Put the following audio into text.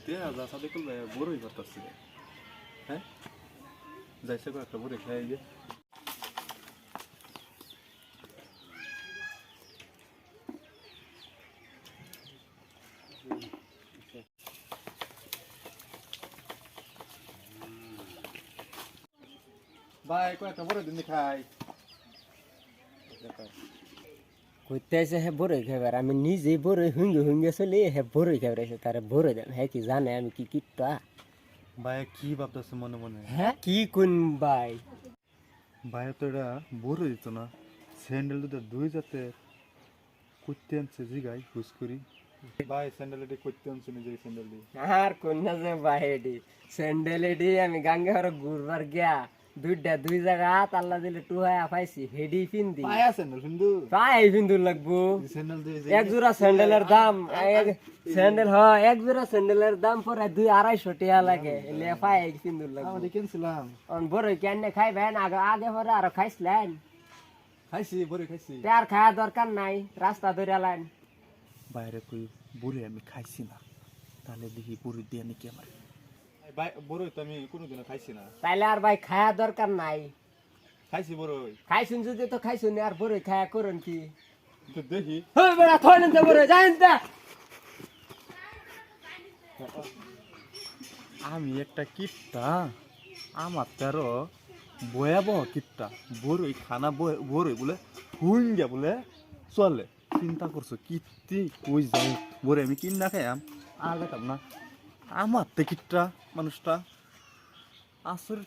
দেয়া যা সাথে করলে বড়ই করতেছে হ্যাঁ যাইছে একটা বড়ই খেয়ে গিয়ে ভাই কয়েকটা বড়ই দিন খাই কইতে আছে হে বড়ই খাইবার আমি নিজেই বড়ই হুঙ্গে হুঙ্গে চলি হে বড়ই খাইবার আছে তারে বড়ই দেন হে কি জানে আমি কি কিটটা ভাই কি ভাবতেছে মনে মনে হ্যাঁ কি কোন ভাই ভাই তো এটা বড়ই দিত না স্যান্ডেল দুটো দুই জাতে করতে আনছে জিগাই হুস করি ভাই স্যান্ডেল এটি করতে আনছে নিজে স্যান্ডেল দিয়ে আর কোন না যে ভাই এডি স্যান্ডেল এডি আমি গাঙ্গে হর ঘুরবার গিয়া দুই জায়গা আল্লাহ দিলে টুহায়া পাইছি হেডি পিন্দি পায়া স্যান্ডেল কিন্তু পাই পিন্দুর লাগবো স্যান্ডেল দিয়ে এক জোড়া স্যান্ডেলের দাম স্যান্ডেল হ এক জোড়া স্যান্ডেলের দাম পরে 200-250 টাকা লাগে এলে পাই পিন্দুর লাগবো আমি কিনছিলাম অন বড় কেনে খাইবেন আগে আগে পরে আর খাইছিলেন খাইছি বড়ই খাইছি তার খাওয়া দরকার নাই রাস্তা ধরে লাইন বাইরে কই বুড়ি আমি খাইছি না তাহলে দেখি বুড়ি দিয়ে নাকি আমার বড়ই তো আমি কোনোদিনও খাইছি না তাইলে আর ভাই খাওয়া দরকার নাই খাইছি বড়ই খাইছুন যদি তো খাইছুন আর বড় খায়া করুন কি তো দেখি হই বড়া থইলেন তো বড় যাইন তা আমি একটা কিটটা আমার তারও ভয়াবহ কিটটা বড়ই খানা বড়ই বলে হুইঙ্গা বলে চলে চিন্তা করছো কীর্তি কই যাই বড়ই আমি কিন না খাইয়াম আর দেখাম না আমার তে কিটটা মানুষটা আসল